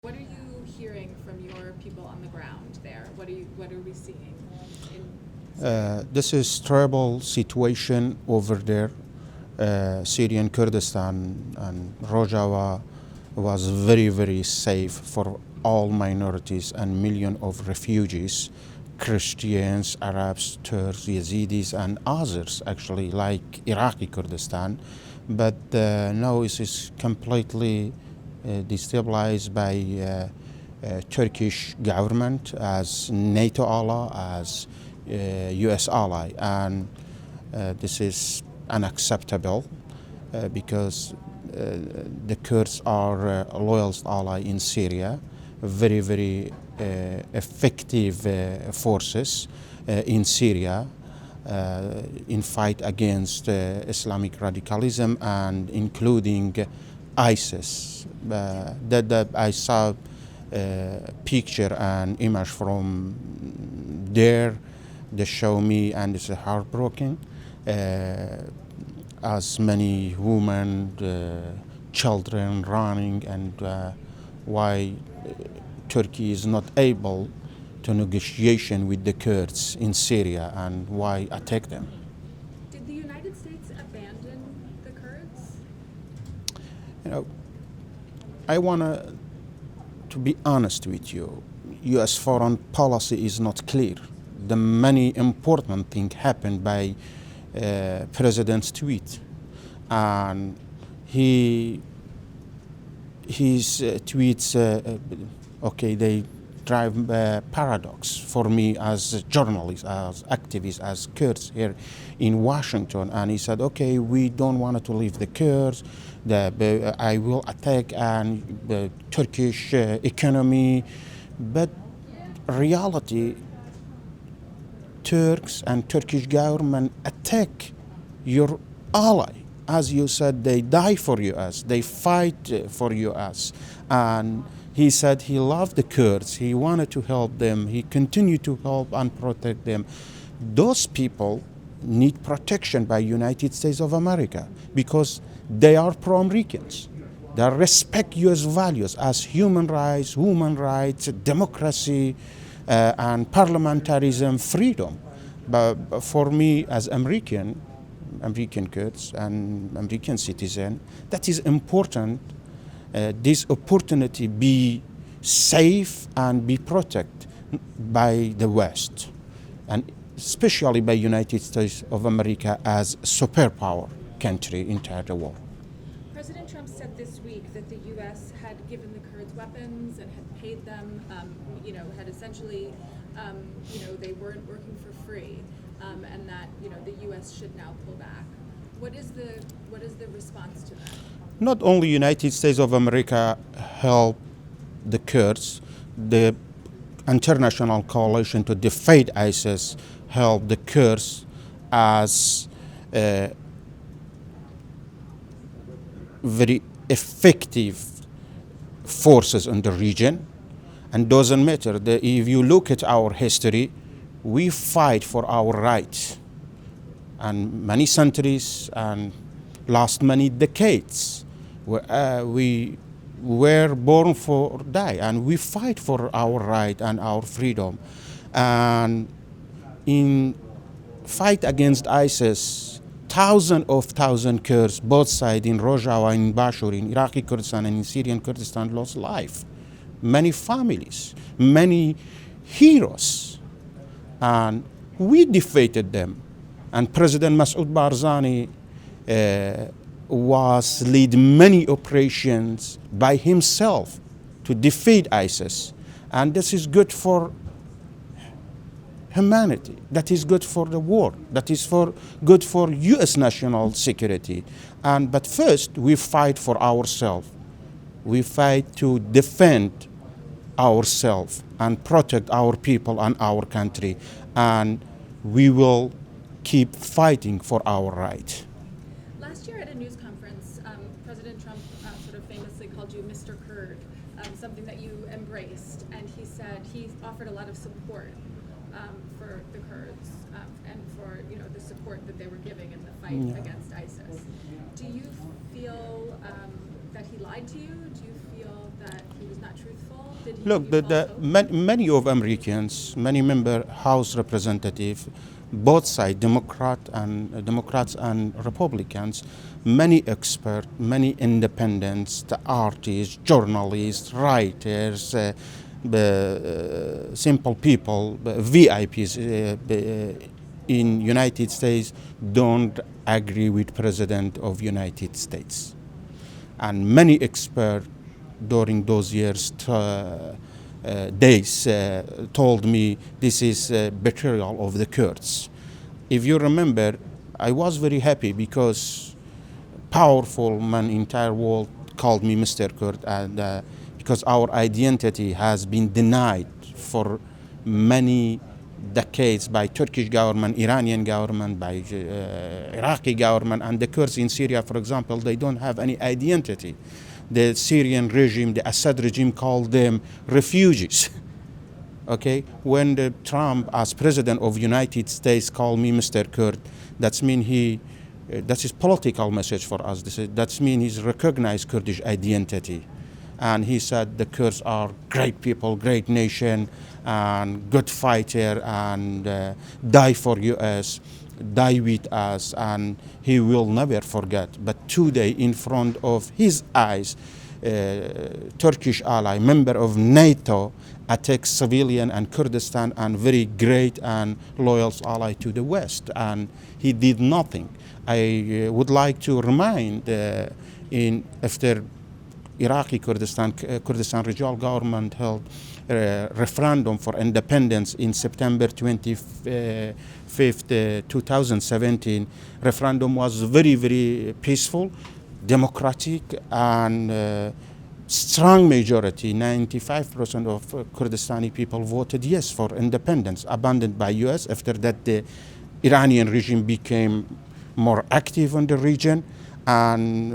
What are you hearing from your people on the ground there? What are we seeing in Syria? This is terrible situation over there. Syrian Kurdistan and Rojava was very, very safe for all minorities and millions of refugees, Christians, Arabs, Turks, Yazidis, and others, actually, like Iraqi Kurdistan. But now it is completely destabilized by Turkish government as NATO ally, as U.S. ally, and this is unacceptable because the Kurds are a loyalist ally in Syria, very, very effective forces in Syria in fight against Islamic radicalism and including ISIS. That I saw picture and image from there. They show me, and it's heartbroken. As many women, children running, and why Turkey is not able to negotiation with the Kurds in Syria, and why attack them. Did the United States abandon the Kurds? You know, I want to be honest with you. U.S. foreign policy is not clear. The many important things happened by President's tweet, and his tweets. Okay, they drive paradox for me as a journalist, as activist, as Kurds here in Washington. And he said, okay, we don't want to leave the Kurds. I will attack and the Turkish economy, but reality, Turks and Turkish government attack your ally. As you said, they die for US, they fight for US. And he said he loved the Kurds, he wanted to help them, he continued to help and protect them. Those people need protection by United States of America because they are pro-Americans. They respect US values as human rights, democracy, and parliamentarism, freedom. But for me, as American Kurds and American citizen, that is important. This opportunity be safe and be protected by the West, and especially by United States of America as superpower country entire the world. President Trump said this week that the U.S. had given the Kurds weapons and had paid them, had essentially, they weren't working for free, and that, the U.S. should now pull back. What is the response to that? Not only United States of America help the Kurds, the international coalition to defeat ISIS help the Kurds as very effective forces in the region. And doesn't matter, if you look at our history, we fight for our rights. And many centuries and last many decades, we were born for die, and we fight for our right and our freedom. And in fight against ISIS, thousands Kurds, both sides in Rojava, in Bashur, in Iraqi Kurdistan, and in Syrian Kurdistan lost life. Many families, many heroes, and we defeated them. And President Masoud Barzani was lead many operations by himself to defeat ISIS. And this is good for humanity. That is good for the world. That is good for U.S. national security. But first, we fight for ourselves. We fight to defend ourselves and protect our people and our country. And we will keep fighting for our right. Last year at a news conference, President Trump sort of famously called you Mr. Kurd, something that you embraced, and he said he offered a lot of support for the Kurds and for the support that they were giving in the fight against ISIS. Do you feel that he lied to you? Do you feel that he was not truthful? Did he Look, give you false hope? many of Americans, many member House representative, both sides, Democrats and Republicans, many experts, many independents, the artists, journalists, writers, simple people, VIPs in United States don't agree with President of United States, and many experts during those years days told me this is betrayal of the Kurds. If you remember, I was very happy because powerful man entire world called me Mr. Kurd, and because our identity has been denied for many decades by Turkish government, Iranian government, by Iraqi government, and the Kurds in Syria, for example, they don't have any identity. The Syrian regime, the Assad regime, called them refugees. Okay, when the Trump, as president of United States, called me Mr. Kurd, that's mean that's his political message for us. That's mean he's recognized Kurdish identity, and he said the Kurds are great people, great nation, and good fighter, and die for U.S., die with us, and he will never forget. But today, in front of his eyes, Turkish ally, member of NATO, attacks civilian and Kurdistan, and very great and loyal ally to the West, and he did nothing. I would like to remind after Iraqi Kurdistan regional government held referendum for independence in September 25th, 2017. Referendum was very, very peaceful, democratic, and strong majority, 95% of Kurdistani people voted yes for independence, abandoned by U.S. After that, the Iranian regime became more active in the region, and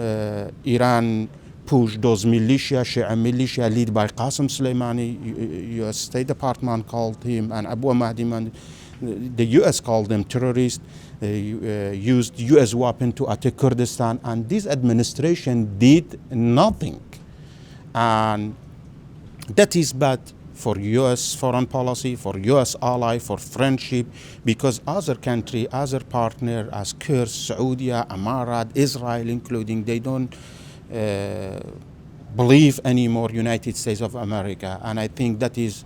Iran pushed those militia, Shia militia, led by Qasem Soleimani. U.S. State Department called him, and Abu Mahdi, the U.S. called them terrorists. They used U.S. weapons to attack Kurdistan, and this administration did nothing. And that is bad for U.S. foreign policy, for U.S. ally, for friendship, because other country, other partner, as Kurds, Saudi, Emirat, Israel including, they don't believe anymore United States of America. And I think that is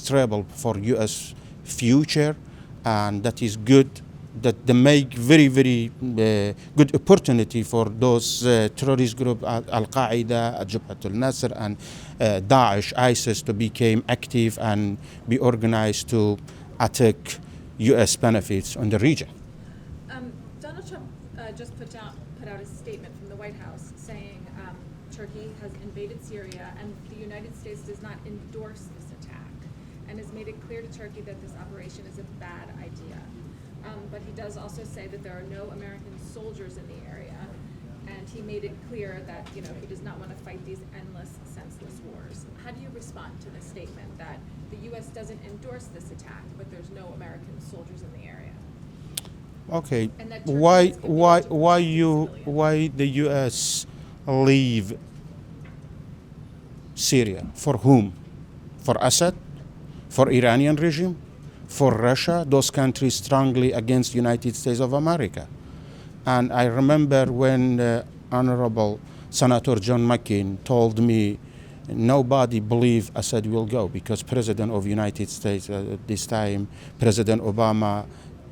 trouble for U.S. future, and that is good. That they make very, very good opportunity for those terrorist groups, Al-Qaeda, Jabhat al-Nasr, and Daesh, ISIS, to become active and be organized to attack U.S. benefits on the region. Donald Trump just put out a statement from the White House saying Turkey has invaded Syria and the United States does not endorse this attack, and has made it clear to Turkey that this operation is a bad idea. But he does also say that there are no American soldiers in the area, and he made it clear that he does not want to fight these endless, senseless wars. How do you respond to the statement that the U.S. doesn't endorse this attack, but there's no American soldiers in the area? Okay, And that Turkey is committed to civilians. why the U.S. leave Syria? For whom? For Assad? For Iranian regime? For Russia? Those countries strongly against United States of America. And I remember when Honorable Senator John McCain told me nobody believed Assad will go, because President of United States at this time, President Obama,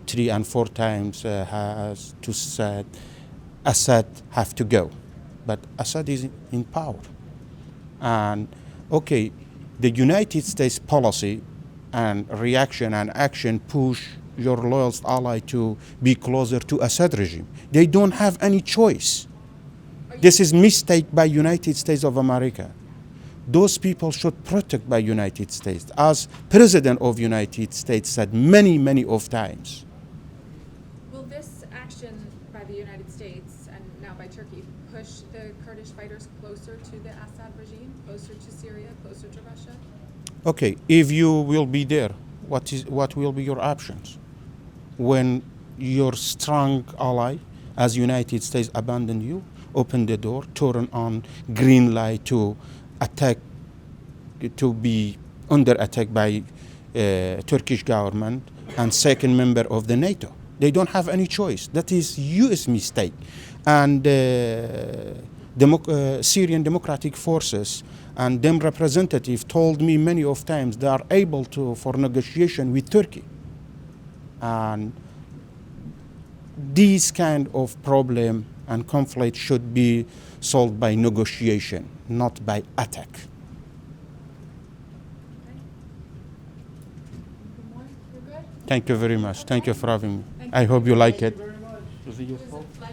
3 and 4 times has to said Assad have to go. But Assad is in power. And okay, the United States policy and reaction and action push your loyalist ally to be closer to Assad regime. They don't have any choice. This is mistake by United States of America. Those people should protect by United States, as President of United States said many, many of times. Will this action by the United States and now by Turkey push the Kurdish fighters closer to the Assad regime, closer to Syria, closer to Russia? Okay, if you will be there, what will be your options when your strong ally, as United States, abandoned you, opened the door, turned on green light to attack, to be under attack by Turkish government and second member of the NATO. They don't have any choice. That is U.S. mistake. And Syrian Democratic Forces and them representative told me many of times they are able to for negotiation with Turkey. And these kind of problem and conflict should be solved by negotiation, not by attack. Thank you very much. Thank you for having me. I hope you like it. It was a pleasure.